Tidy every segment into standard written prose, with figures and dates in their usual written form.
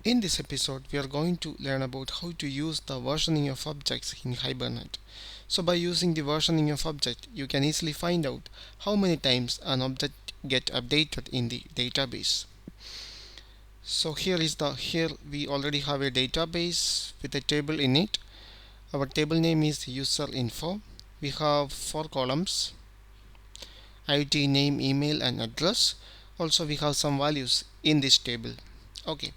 In this episode, we are going to learn about how to use the versioning of objects in Hibernate. So by using the versioning of object, you can easily find out how many times an object get updated in the database. So here we already have a database with a table in it. Our table name is user info. We have 4 columns: ID, name, email and address. Also we have some values in this table. Okay.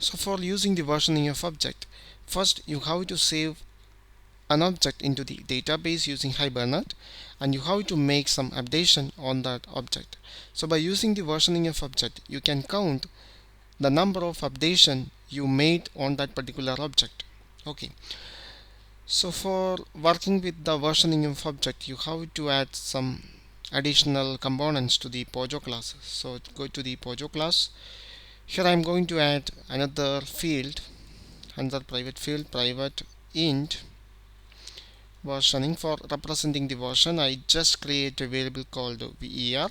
So for using the versioning of object, first you have to save an object into the database using Hibernate, and you have to make some updation on that object. So by using the versioning of object, you can count the number of updation you made on that particular object. Okay. So for working with the versioning of object, you have to add some additional components to the Pojo class. So go to the Pojo class. Here I am going to add another field, another private field, private int versioning. For representing the version, I just create a variable called ver.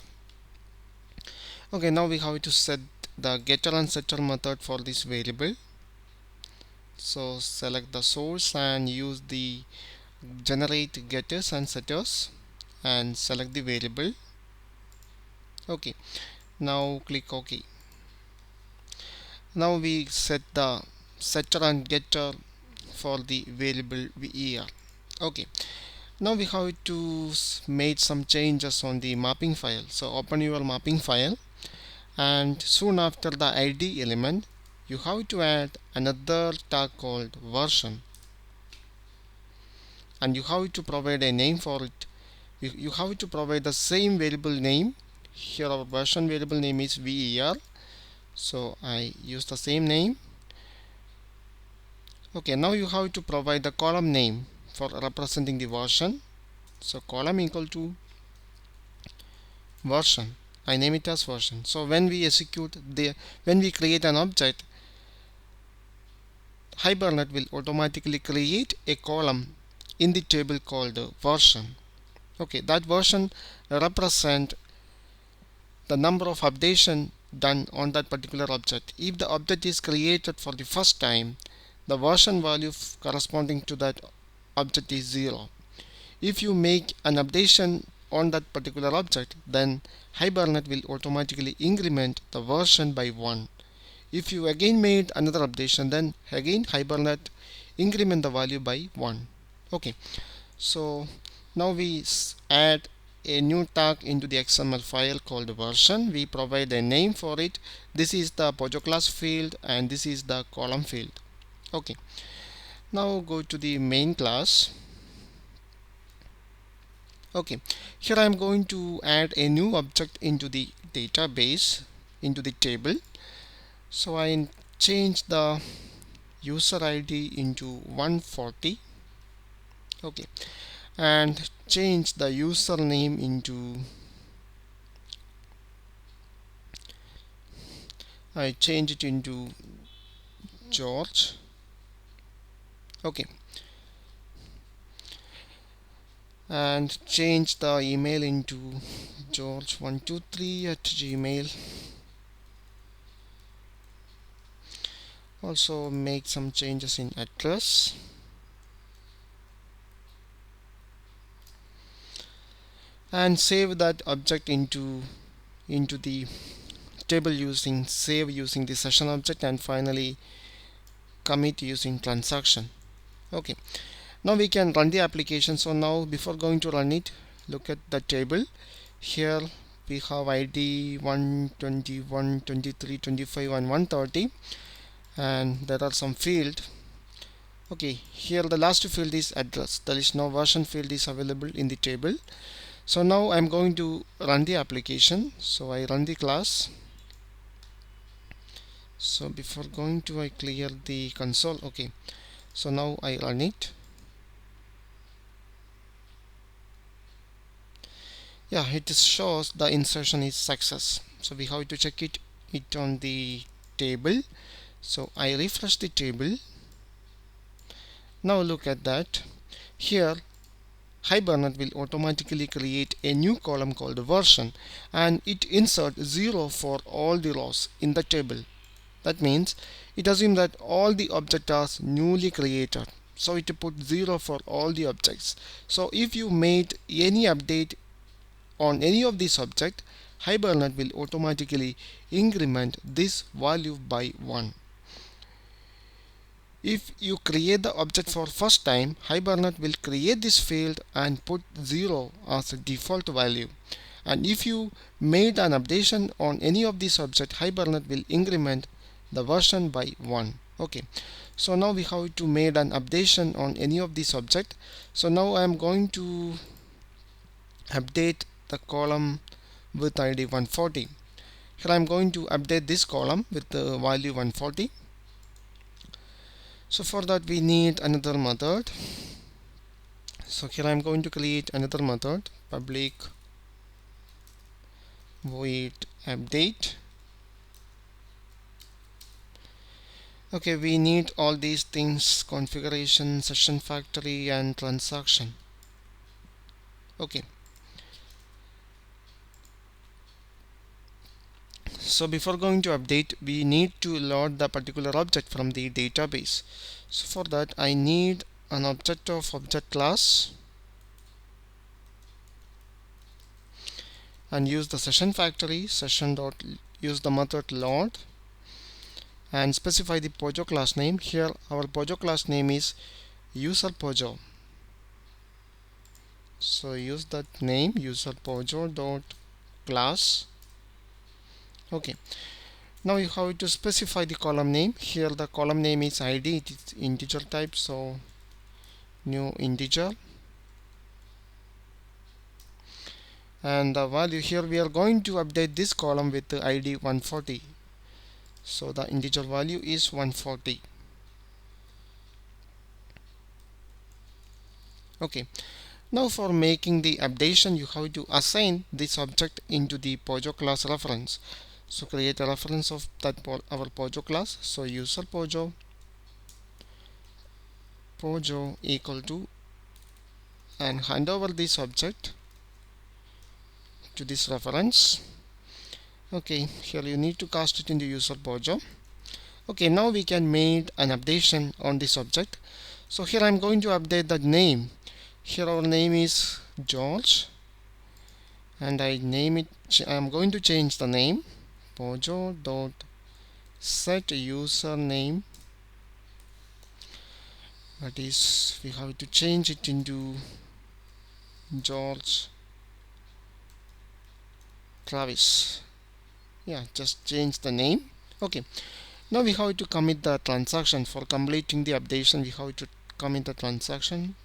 Okay, now we have to set the getter and setter method for this variable. So select the source and use the generate getters and setters and select the variable. Okay, now click OK. Now we set the setter and getter for the variable ver. Okay, now we have to make some changes on the mapping file. So open your mapping file, and soon after the id element you have to add another tag called version, and you have to provide a name for it. You have to provide the same variable name. Here our version variable name is ver, so I use the same name. Okay, now you have to provide the column name for representing the version. So column equal to version, I name it as version. So when we create an object, Hibernate will automatically create a column in the table called version. Okay, that version represent the number of updation done on that particular object. If the object is created for the first time, the version value corresponding to that object is 0. If you make an updation on that particular object, then Hibernate will automatically increment the version by 1. If you again made another updation, then again Hibernate increment the value by 1. Okay, so now we add a new tag into the XML file called version. We provide a name for it. This is the Pojo class field and this is the column field. Okay, now go to the main class. Okay, here I am going to add a new object into the database, into the table. So I change the user ID into 140. Okay, and change the username into, I change it into George. Okay, and change the email into george123@gmail. Also make some changes in address. And save that object into the table using save using the session object, and finally commit using transaction. Okay, now we can run the application. So now before going to run it, look at the table. Here we have ID 121, 23, 25 and 130, and there are some fields. Okay, here the last field is address. There is no version field is available in the table. So now I'm going to run the application. So I run the class. So before going to, I clear the console. Okay, so now I run it. Yeah, it shows the insertion is success. So we have to check it on the table. So I refresh the table. Now look at that. Here Hibernate will automatically create a new column called version, and it inserts 0 for all the rows in the table. That means it assumes that all the objects are newly created, so it put 0 for all the objects. So if you made any update on any of these objects, Hibernate will automatically increment this value by 1. If you create the object for first time, Hibernate will create this field and put 0 as a default value. And if you made an updation on any of these objects, Hibernate will increment the version by 1. Okay, so now we have to make an updation on any of these objects. So now I am going to update the column with ID 140. Here I am going to update this column with the value 140. So for that we need another method. So here I am going to create another method, public void update. Okay, we need all these things: configuration, session factory, and transaction. Okay, so before going to update, we need to load the particular object from the database. So for that I need an object of object class and use the session factory session dot use the method load and specify the Pojo class name. Here our Pojo class name is user Pojo, so use that name, user Pojo dot class. Okay, now you have to specify the column name. Here the column name is ID, it is integer type, so new integer, and the value here we are going to update this column with the ID 140, so the integer value is 140. Okay, now for making the updation, you have to assign this object into the Pojo class reference. So create a reference of that our Pojo class. So user Pojo equal to, and hand over this object to this reference. Okay, here you need to cast it into user Pojo. Okay, now we can make an updation on this object. So here I am going to update the name. Here our name is George, and I am going to change the name Pojo dot set username. That is, we have to change it into George Travis. Yeah, just change the name. Okay, now we have to commit the transaction. For completing the updation, we have to commit the transaction.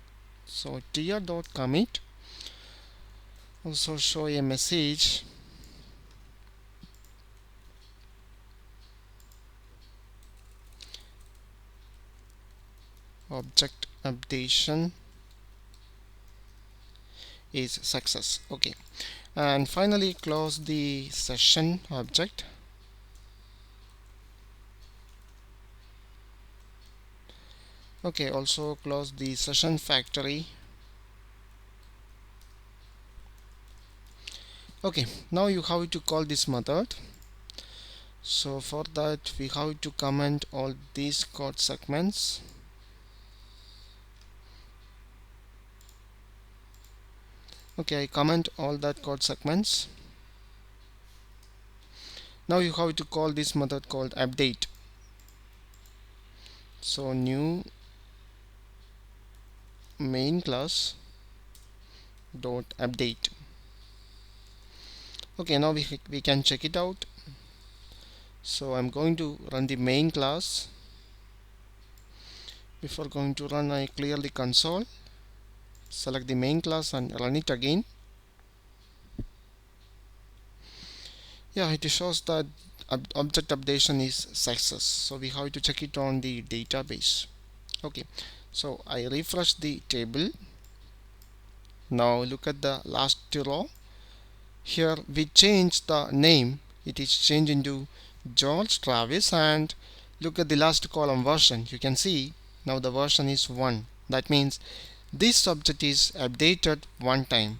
So tr.commit, also show a message object updation is success. Okay, and finally close the session object. Okay, also close the session factory. Okay, now you have to call this method. So for that we have to comment all these code segments. Okay, I comment all that code segments. Now you have to call this method called update. So new main class dot update. Okay, now we can check it out. So I'm going to run the main class. Before going to run, I clear the console, select the main class and run it again. Yeah, it shows that object updation is success, so we have to check it on the database. Okay, so I refresh the table. Now look at the last row. Here we change the name, it is changed into George Travis, and look at the last column version. You can see now the version is 1. That means this object is updated one time.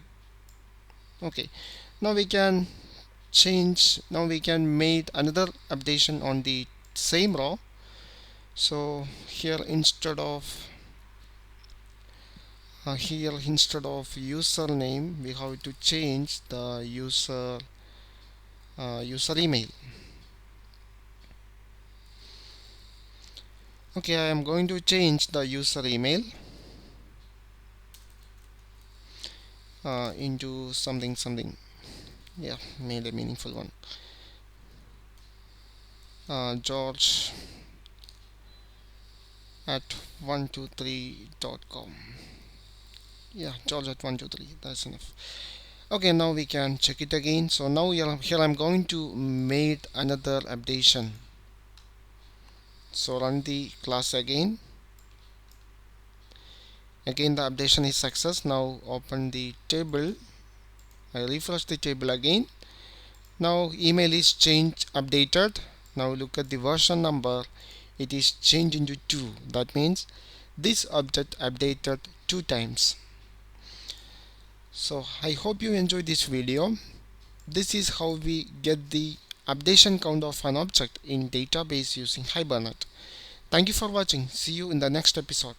Okay, now we can make another updation on the same row. So here instead of username, we have to change the user email. Okay, I am going to change the user email into something. Yeah, made a meaningful one. George at 123.com. Yeah, George at 123. That's enough. Okay, now we can check it again. So now here I'm going to make another updation. So run the class again. Again the updation is success. Now open the table. I refresh the table again. Now email is changed, updated. Now look at the version number. It is changed into 2. That means this object updated 2 times. So I hope you enjoyed this video. This is how we get the updation count of an object in database using Hibernate. Thank you for watching. See you in the next episode.